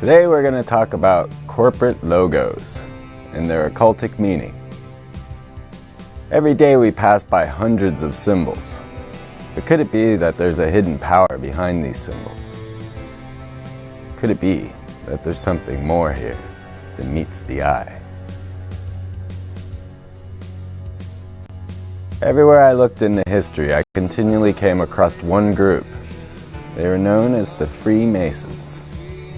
Today we're going to talk about corporate logos and their occultic meaning. Every day we pass by hundreds of symbols, but could it be that there's a hidden power behind these symbols? Could it be that there's something more here than meets the eye? Everywhere I looked into history, I continually came across one group. They were known as the Freemasons.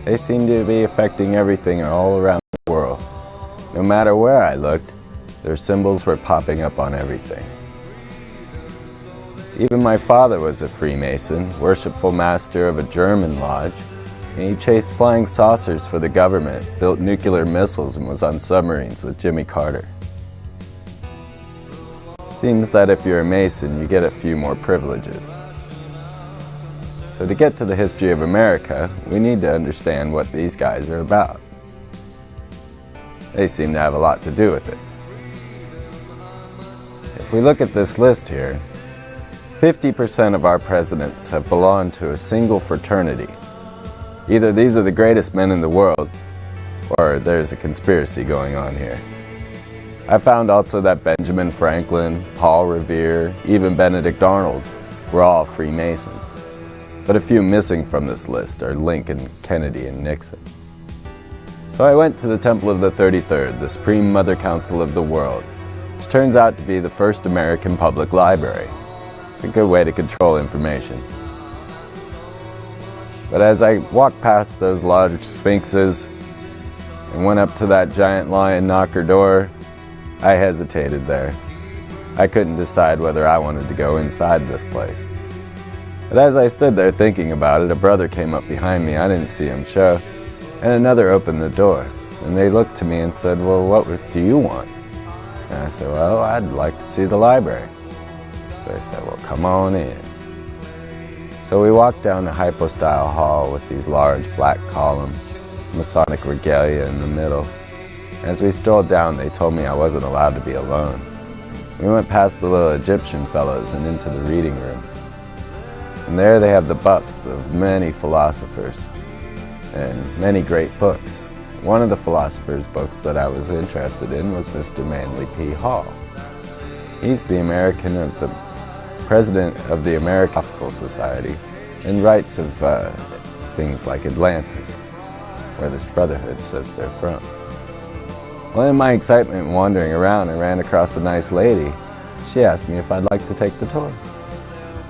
They seemed to be affecting everything all around the world. No matter where I looked, their symbols were popping up on everything. Even my father was a Freemason, worshipful master of a German lodge, and he chased flying saucers for the government, built nuclear missiles, and was on submarines with Jimmy Carter. Seems that if you're a Mason, you get a few more privileges. So to get to the history of America, we need to understand what these guys are about. They seem to have a lot to do with it. If we look at this list here, 50% of our presidents have belonged to a single fraternity. Either these are the greatest men in the world, or there's a conspiracy going on here. I found also that Benjamin Franklin, Paul Revere, even Benedict Arnold were all Freemasons. But a few missing from this list are Lincoln, Kennedy, and Nixon. So I went to the Temple of the 33rd, the Supreme Mother Council of the world, which turns out to be the first American public library. A good way to control information. But as I walked past those large sphinxes and went up to that giant lion knocker door, I hesitated there. I couldn't decide whether I wanted to go inside this place. But as I stood there thinking about it, a brother came up behind me. I didn't see him show. And another opened the door. And they looked to me and said, "Well, what do you want?" And I said, "Well, I'd like to see the library." So they said, "Well, come on in." So we walked down the hypostyle hall with these large black columns, Masonic regalia in the middle. As we strolled down, they told me I wasn't allowed to be alone. We went past the little Egyptian fellows and into the reading room. And there they have the busts of many philosophers and many great books. One of the philosophers' books that I was interested in was Mr. Manly P. Hall. He's the president of the American Philosophical Society and writes of things like Atlantis, where this brotherhood says they're from. Well, in my excitement wandering around, I ran across a nice lady. She asked me if I'd like to take the tour.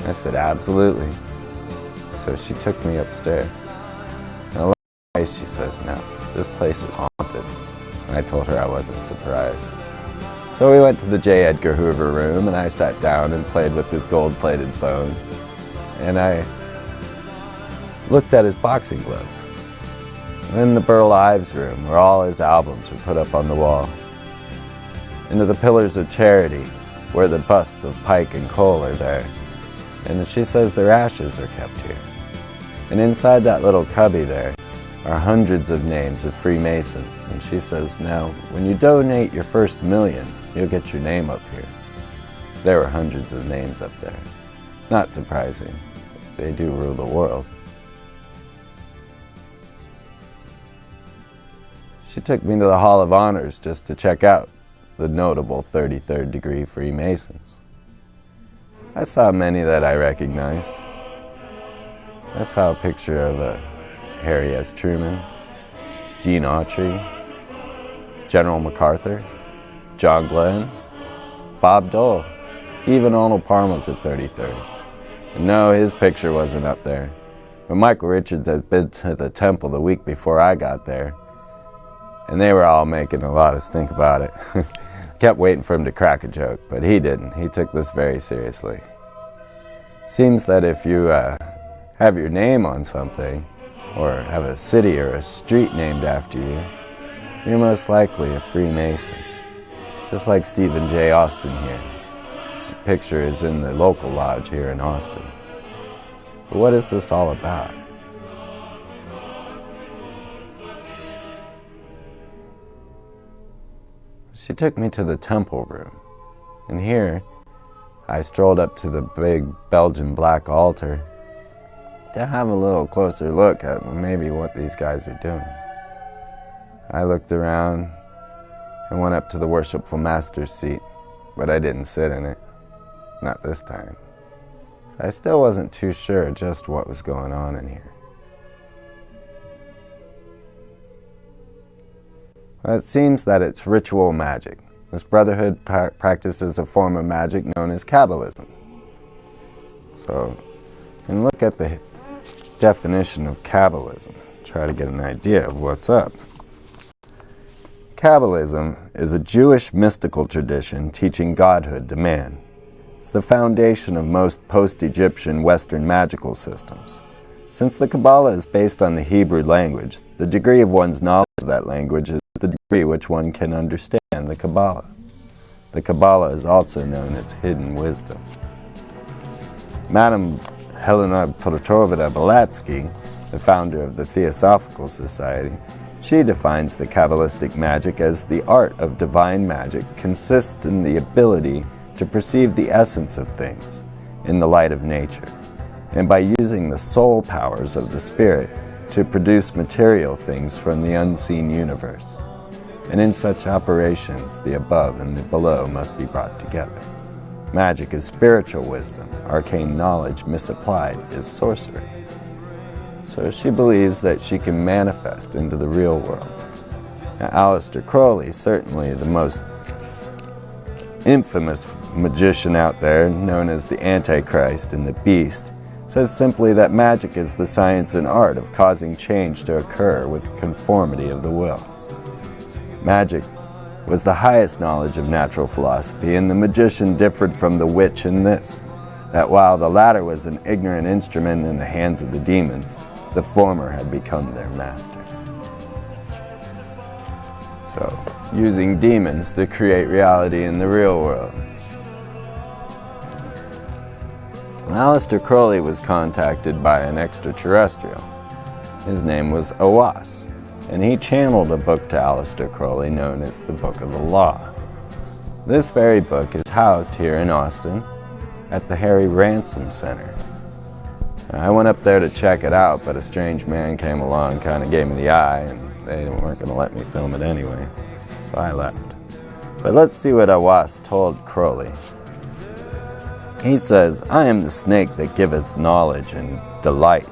I said, absolutely. So she took me upstairs. And along the way, she says, "No, this place is haunted." And I told her I wasn't surprised. So we went to the J. Edgar Hoover room, and I sat down and played with his gold-plated phone. And I looked at his boxing gloves. Then the Burl Ives room, where all his albums were put up on the wall. Into the Pillars of Charity, where the busts of Pike and Cole are there. And she says their ashes are kept here. And inside that little cubby there are hundreds of names of Freemasons. And she says, now, when you donate your first $1,000,000, you'll get your name up here. There were hundreds of names up there. Not surprising. They do rule the world. She took me to the Hall of Honors just to check out the notable 33rd degree Freemasons. I saw many that I recognized. I saw a picture of Harry S. Truman, Gene Autry, General MacArthur, John Glenn, Bob Dole, even Arnold Palmer's at 33rd. And no, his picture wasn't up there. But Michael Richards had been to the temple the week before I got there, and they were all making a lot of stink about it. Kept waiting for him to crack a joke, but he didn't. He took this very seriously. Seems that if you have your name on something, or have a city or a street named after you, you're most likely a Freemason. Just like Stephen J. Austin here. His picture is in the local lodge here in Austin. But what is this all about? She took me to the temple room, and here I strolled up to the big Belgian black altar to have a little closer look at maybe what these guys are doing. I looked around and went up to the worshipful master's seat, but I didn't sit in it. Not this time. So I still wasn't too sure just what was going on in here. Well, it seems that it's ritual magic. This brotherhood practices a form of magic known as Kabbalism. So, and look at the definition of Kabbalism. Try to get an idea of what's up. Kabbalism is a Jewish mystical tradition teaching godhood to man. It's the foundation of most post-Egyptian Western magical systems. Since the Kabbalah is based on the Hebrew language, the degree of one's knowledge of that language is the degree which one can understand the Kabbalah. The Kabbalah is also known as hidden wisdom. Madame Helena Petrovna Blavatsky, the founder of the Theosophical Society, she defines the Kabbalistic magic as the art of divine magic consists in the ability to perceive the essence of things in the light of nature, and by using the soul powers of the spirit to produce material things from the unseen universe. And in such operations, the above and the below must be brought together. Magic is spiritual wisdom. Arcane knowledge misapplied is sorcery. So she believes that she can manifest into the real world. Now, Aleister Crowley, certainly the most infamous magician out there, known as the Antichrist and the Beast, says simply that magic is the science and art of causing change to occur with conformity of the will. Magic was the highest knowledge of natural philosophy, and the magician differed from the witch in this, that while the latter was an ignorant instrument in the hands of the demons, the former had become their master. So, using demons to create reality in the real world. Aleister Crowley was contacted by an extraterrestrial. His name was Owas, and he channeled a book to Aleister Crowley known as the Book of the Law. This very book is housed here in Austin at the Harry Ransom Center. I went up there to check it out, but a strange man came along, kind of gave me the eye, and they weren't going to let me film it anyway, so I left. But let's see what Owas told Crowley. He says, "I am the snake that giveth knowledge and delight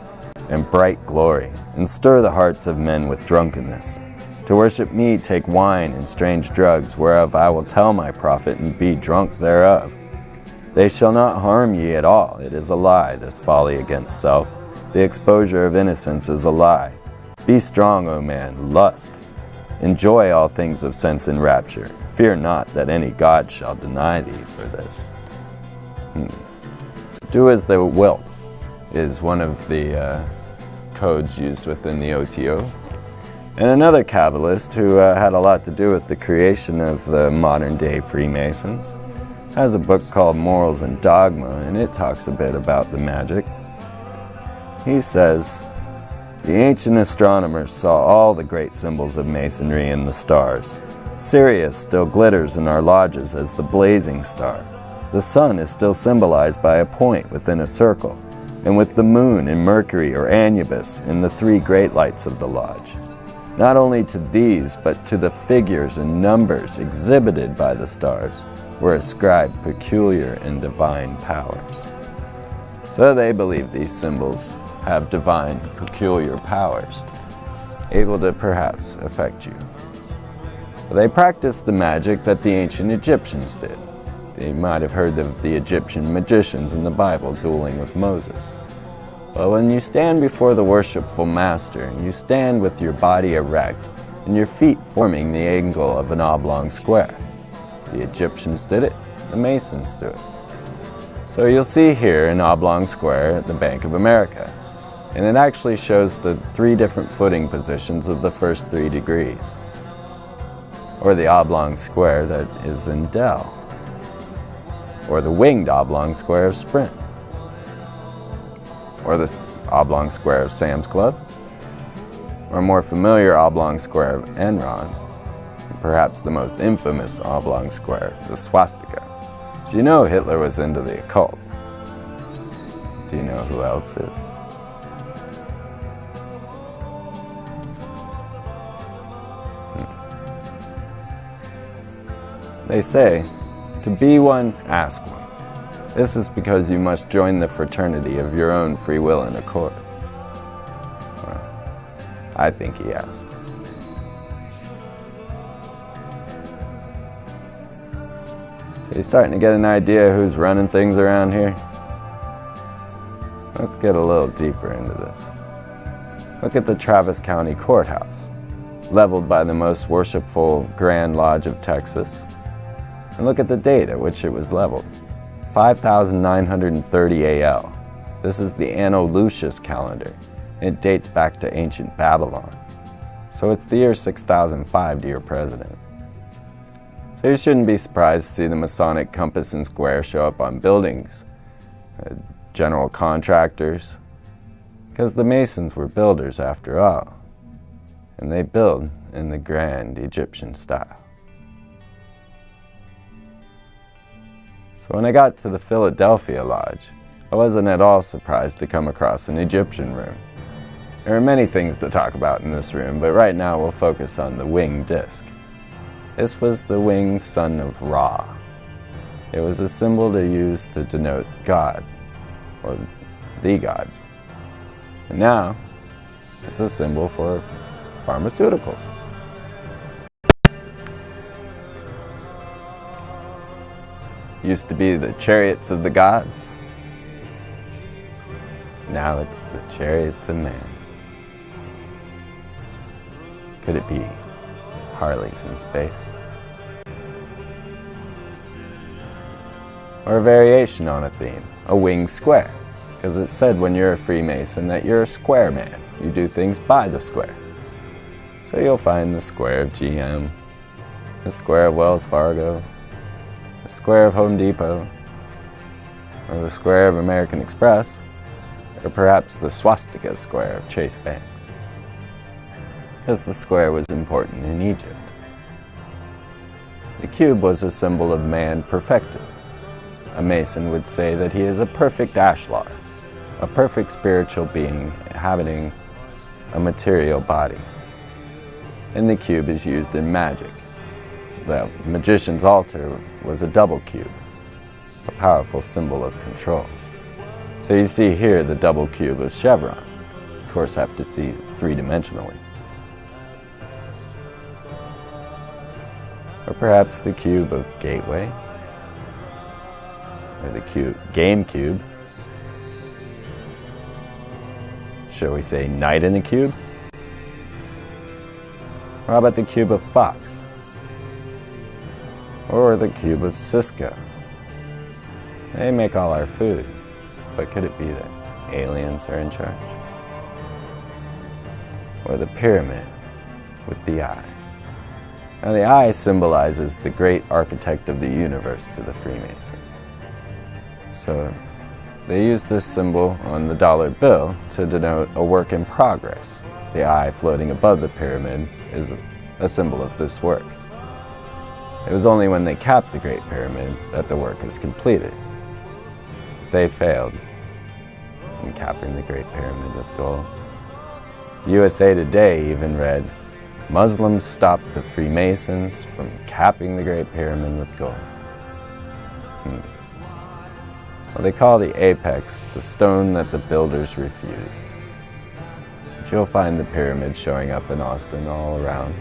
and bright glory, and stir the hearts of men with drunkenness. To worship me take wine and strange drugs, whereof I will tell my prophet and be drunk thereof. They shall not harm ye at all. It is a lie, this folly against self. The exposure of innocence is a lie. Be strong, O man, lust. Enjoy all things of sense and rapture. Fear not that any God shall deny thee for this." So do as thou wilt is one of the codes used within the OTO. And another Kabbalist who had a lot to do with the creation of the modern-day Freemasons has a book called Morals and Dogma, and it talks a bit about the magic. He says, "The ancient astronomers saw all the great symbols of Masonry in the stars. Sirius still glitters in our lodges as the blazing star. The sun is still symbolized by a point within a circle, and with the moon and Mercury or Anubis in the three great lights of the lodge. Not only to these, but to the figures and numbers exhibited by the stars were ascribed peculiar and divine powers." So they believe these symbols have divine, peculiar powers, able to perhaps affect you. They practiced the magic that the ancient Egyptians did. They might have heard of the Egyptian magicians in the Bible dueling with Moses. But when you stand before the worshipful master, you stand with your body erect and your feet forming the angle of an oblong square. The Egyptians did it, the Masons do it. So you'll see here an oblong square at the Bank of America, and it actually shows the three different footing positions of the first 3 degrees, or the oblong square that is in Dell, or the winged oblong square of Sprint, or the oblong square of Sam's Club, or a more familiar oblong square of Enron, and perhaps the most infamous oblong square, the swastika. Do you know Hitler was into the occult? Do you know who else is? They say, to be one, ask one. This is because you must join the fraternity of your own free will and accord. Well, I think he asked. So you're starting to get an idea who's running things around here? Let's get a little deeper into this. Look at the Travis County Courthouse, leveled by the most worshipful Grand Lodge of Texas. And look at the date at which it was leveled. 5930 AL. This is the Anno Lucius calendar. It dates back to ancient Babylon. So it's the year 6005 to your president. So you shouldn't be surprised to see the Masonic compass and square show up on buildings, general contractors, because the Masons were builders after all, and they build in the grand Egyptian style. So when I got to the Philadelphia Lodge, I wasn't at all surprised to come across an Egyptian room. There are many things to talk about in this room, but right now we'll focus on the winged disc. This was the winged son of Ra. It was a symbol to use to denote God, or the gods. And now, it's a symbol for pharmaceuticals. Used to be the chariots of the gods. Now it's the chariots of man. Could it be Harleys in space? Or a variation on a theme, a winged square. Because it's said when you're a Freemason that you're a square man. You do things by the square. So you'll find the square of GM, the square of Wells Fargo, the square of Home Depot, or the square of American Express, or perhaps the swastika square of Chase Banks. Because the square was important in Egypt. The cube was a symbol of man perfected. A Mason would say that he is a perfect ashlar, a perfect spiritual being inhabiting a material body. And the cube is used in magic. The magician's altar was a double cube, a powerful symbol of control. So you see here the double cube of Chevron. Of course, have to see three-dimensionally. Or perhaps the cube of Gateway, or the game cube. Shall we say Knight in a cube? Or how about the cube of Fox? Or the cube of Cisco? They make all our food, but could it be that aliens are in charge? Or the pyramid with the eye? Now the eye symbolizes the great architect of the universe to the Freemasons. So they use this symbol on the dollar bill to denote a work in progress. The eye floating above the pyramid is a symbol of this work. It was only when they capped the Great Pyramid that the work is completed. They failed in capping the Great Pyramid with gold. USA Today even read, Muslims stopped the Freemasons from capping the Great Pyramid with gold. Well, they call the apex the stone that the builders refused. But you'll find the pyramid showing up in Austin all around.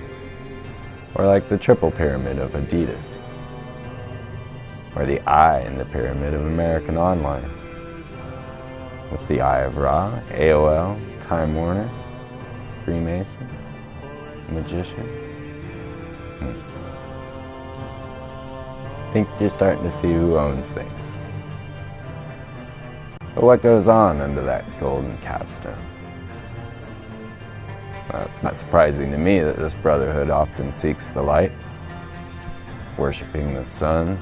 Or like the triple pyramid of Adidas. Or the eye in the pyramid of American Online. With the Eye of Ra, AOL, Time Warner, Freemasons, Magicians. I think you're starting to see who owns things. But what goes on under that golden capstone? Well, it's not surprising to me that this brotherhood often seeks the light, worshiping the sun.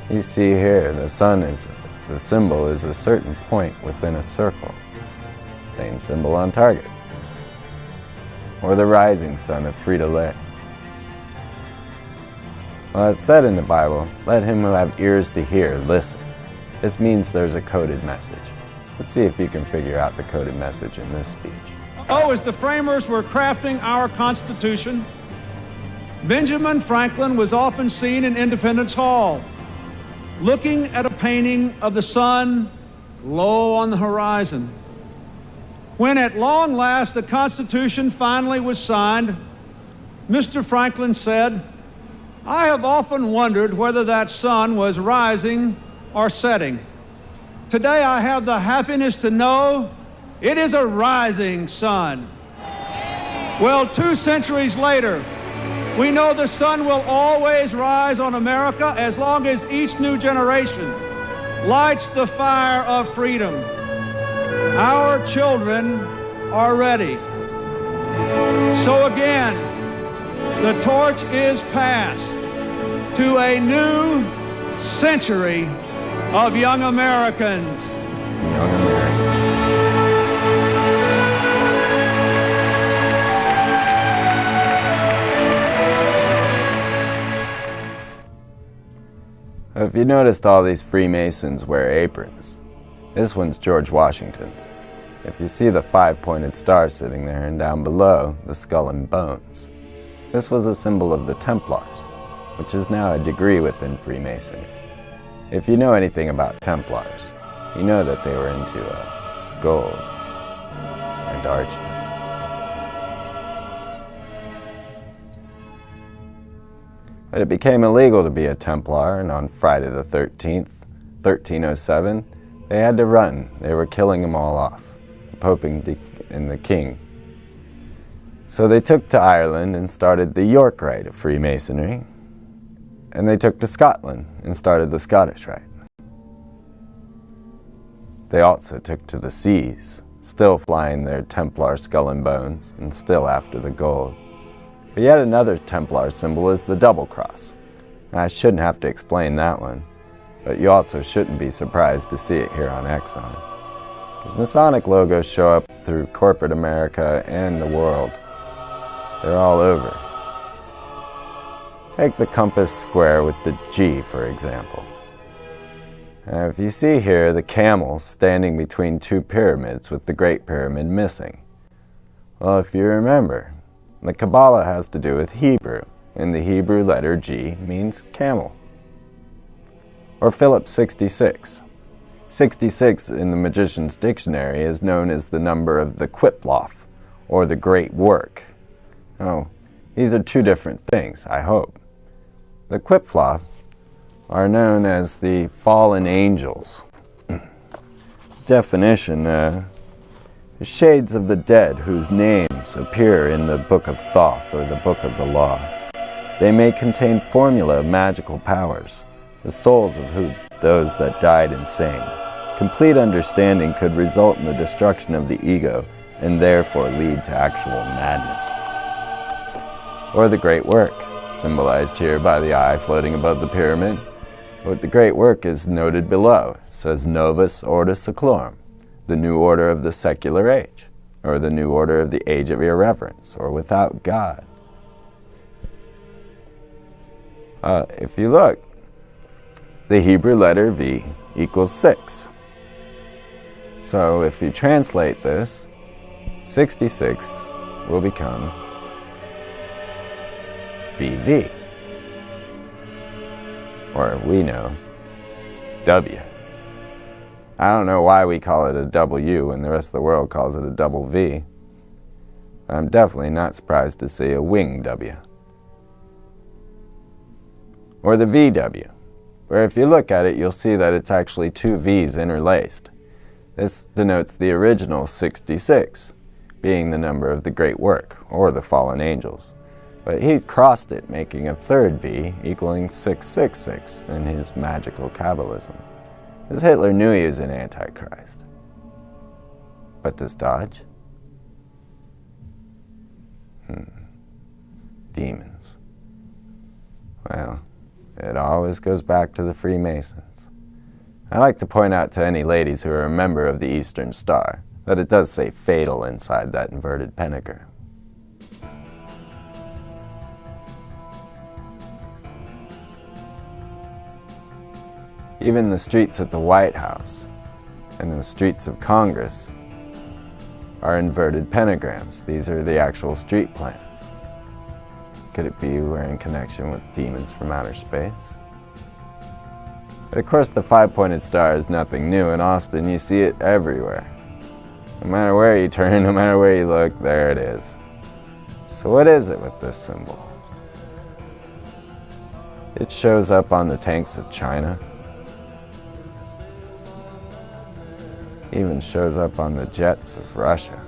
You see here, the sun is, the symbol is a certain point within a circle. Same symbol on target. Or the rising sun of Frito-Lay. Well, it's said in the Bible, let him who have ears to hear, listen. This means there's a coded message. Let's see if you can figure out the coded message in this speech. Oh, as the framers were crafting our Constitution, Benjamin Franklin was often seen in Independence Hall, looking at a painting of the sun low on the horizon. When at long last the Constitution finally was signed, Mr. Franklin said, "I have often wondered whether that sun was rising or setting. Today I have the happiness to know it is a rising sun." Well, 2 centuries later, we know the sun will always rise on America as long as each new generation lights the fire of freedom. Our children are ready. So again, the torch is passed to a new century of young Americans. Young Americans. If you noticed, all these Freemasons wear aprons. This one's George Washington's. If you see the 5-pointed star sitting there, and down below, the skull and bones. This was a symbol of the Templars, which is now a degree within Freemasonry. If you know anything about Templars, you know that they were into gold and arches. But it became illegal to be a Templar, and on Friday the 13th, 1307, they had to run. They were killing them all off, the Pope and the King. So they took to Ireland and started the York Rite of Freemasonry, and they took to Scotland and started the Scottish Rite. They also took to the seas, still flying their Templar skull and bones, and still after the gold. But yet another Templar symbol is the double cross. Now, I shouldn't have to explain that one, but you also shouldn't be surprised to see it here on Exxon. Because Masonic logos show up through corporate America and the world. They're all over. Take the compass square with the G, for example. Now, if you see here the camel standing between 2 pyramids with the Great Pyramid missing. Well, if you remember, the Kabbalah has to do with Hebrew, and the Hebrew letter G means camel. Or Phillips 66. 66 in the Magician's Dictionary is known as the number of the Qiploth, or the Great Work. Oh, these are 2 different things, I hope. The Qiploth are known as the fallen angels. Definition, shades of the dead whose names appear in the Book of Thoth or the Book of the Law. They may contain formula of magical powers, the souls of those that died insane. Complete understanding could result in the destruction of the ego and therefore lead to actual madness. Or the Great Work, symbolized here by the eye floating above the pyramid. But the Great Work is noted below. It says Novus Ordo Seclorum, the new order of the secular age, or the new order of the age of irreverence, or without God. If you look, the Hebrew letter V equals 6. So if you translate this, 66 will become VV. Or we know, W. I don't know why we call it a W when the rest of the world calls it a double V. I'm definitely not surprised to see a wing W. Or the VW, where if you look at it, you'll see that it's actually 2 V's interlaced. This denotes the original 66, being the number of the Great Work, or the fallen angels. But he crossed it, making a 3rd V equaling 666 in his magical Kabbalism. As Hitler knew he was an Antichrist. But does Dodge? Demons. Well, it always goes back to the Freemasons. I like to point out to any ladies who are a member of the Eastern Star that it does say fatal inside that inverted pentagram. Even the streets at the White House and the streets of Congress are inverted pentagrams. These are the actual street plans. Could it be we're in connection with demons from outer space? But of course the five-pointed star is nothing new in Austin. You see it everywhere. No matter where you turn, no matter where you look, there it is. So what is it with this symbol? It shows up on the tanks of China. Even shows up on the jets of Russia.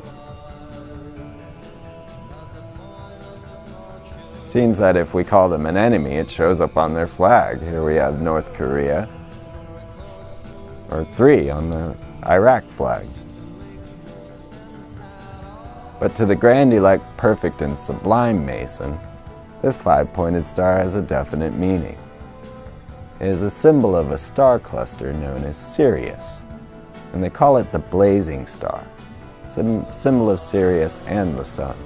Seems that if we call them an enemy, it shows up on their flag. Here we have North Korea, or 3 on the Iraq flag. But to the grand-elect, perfect and sublime Mason, this five-pointed star has a definite meaning. It is a symbol of a star cluster known as Sirius, and they call it the blazing star. It's a symbol of Sirius and the sun.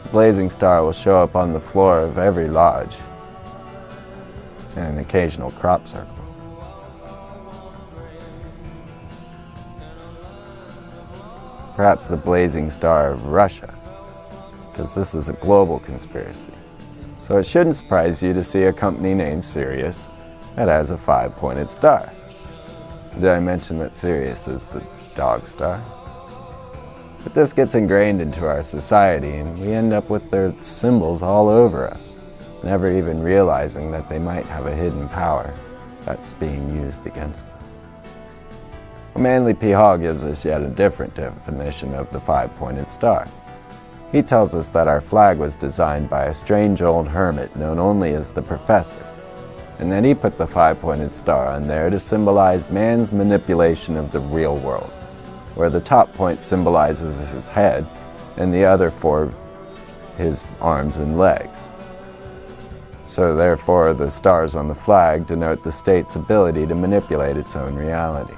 The blazing star will show up on the floor of every lodge and an occasional crop circle. Perhaps the blazing star of Russia, because this is a global conspiracy. So it shouldn't surprise you to see a company named Sirius that has a five-pointed star. Did I mention that Sirius is the dog star? But this gets ingrained into our society, and we end up with their symbols all over us, never even realizing that they might have a hidden power that's being used against us. Manly P. Hall gives us yet a different definition of the five-pointed star. He tells us that our flag was designed by a strange old hermit known only as the Professor, and that he put the five-pointed star on there to symbolize man's manipulation of the real world, where the top point symbolizes his head and the other 4 his arms and legs. So therefore the stars on the flag denote the state's ability to manipulate its own reality.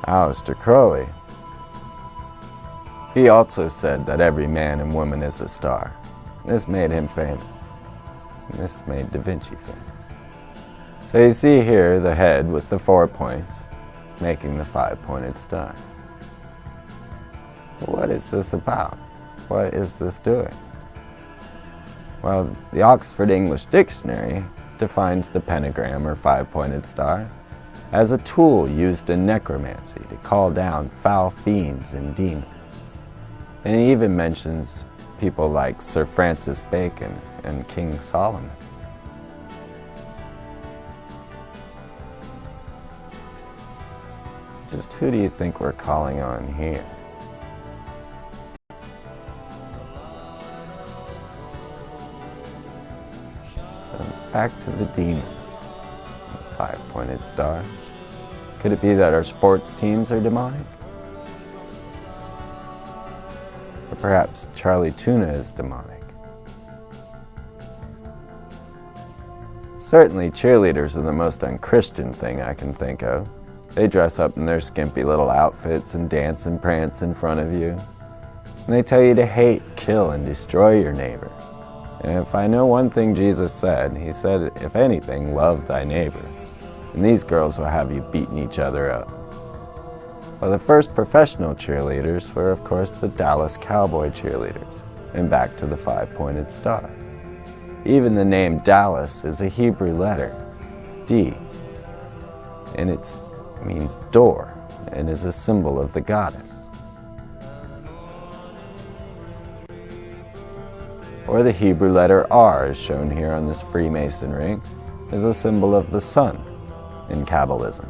Aleister Crowley, he also said that every man and woman is a star. This made him famous. And this made Da Vinci famous. So you see here the head with the 4 points, making the five-pointed star. What is this about? What is this doing? Well, the Oxford English Dictionary defines the pentagram or five-pointed star as a tool used in necromancy to call down foul fiends and demons. And he even mentions people like Sir Francis Bacon and King Solomon. Just who do you think we're calling on here? So back to the demons. Five-pointed star. Could it be that our sports teams are demonic? Or perhaps Charlie Tuna is demonic? Certainly cheerleaders are the most unchristian thing I can think of. They dress up in their skimpy little outfits and dance and prance in front of you. And they tell you to hate, kill, and destroy your neighbor. And if I know one thing Jesus said, he said, if anything, love thy neighbor. And these girls will have you beating each other up. Well, the first professional cheerleaders were, of course, the Dallas Cowboy cheerleaders, and back to the five-pointed star. Even the name Dallas is a Hebrew letter, D, and it means door, and is a symbol of the goddess. Or the Hebrew letter R, as shown here on this Freemason ring, is a symbol of the sun in Kabbalism.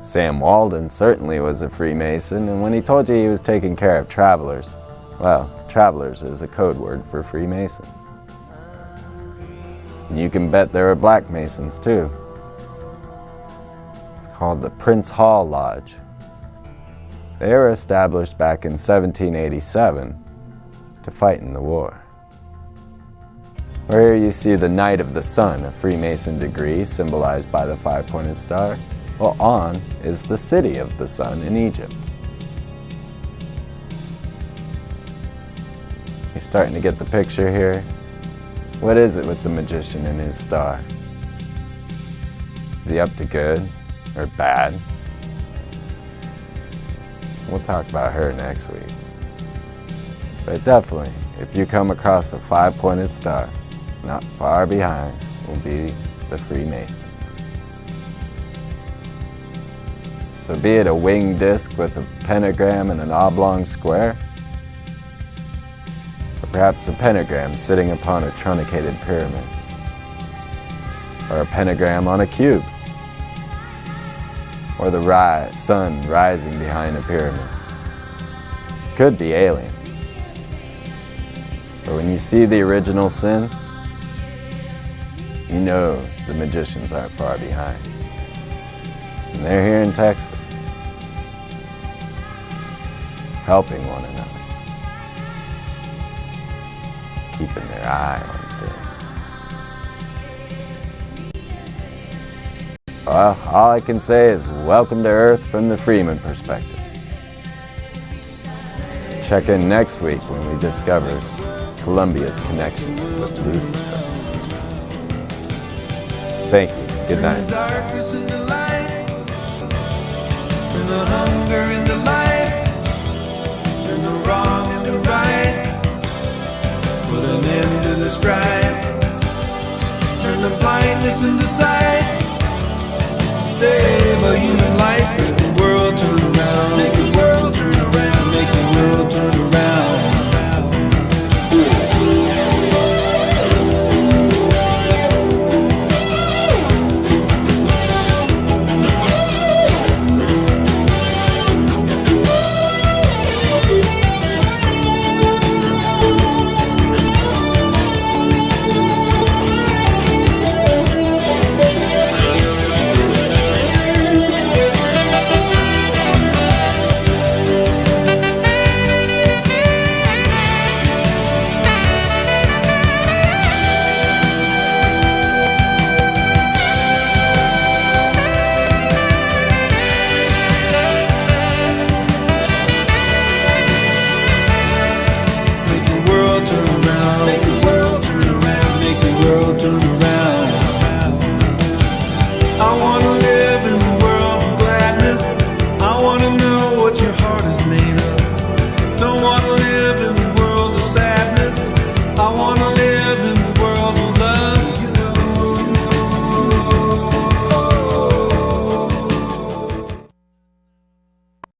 Sam Walden certainly was a Freemason, and when he told you he was taking care of travelers, well, travelers is a code word for Freemason. And you can bet there are Black Masons too. It's called the Prince Hall Lodge. They were established back in 1787 to fight in the war. Where here you see the Knight of the Sun, a Freemason degree symbolized by the five-pointed star. Well, On is the city of the sun in Egypt. You're starting to get the picture here? What is it with the magician and his star? Is he up to good or bad? We'll talk about her next week. But definitely, if you come across a 5-pointed star, not far behind will be the Freemasons. So be it a winged disc with a pentagram and an oblong square, or perhaps a pentagram sitting upon a truncated pyramid, or a pentagram on a cube, or the sun rising behind a pyramid. Could be aliens. But when you see the original sin, you know the magicians aren't far behind. And they're here in Texas, helping one another, keeping their eye on things. Well, all I can say is welcome to Earth from the Freeman perspective. Check in next week when we discover Columbia's connections with Lucifer. Thank you. Good night. Turn the darkness into light. Turn the hunger into life. Turn the wrong into right. Put an end to the strife. Turn the blindness into sight.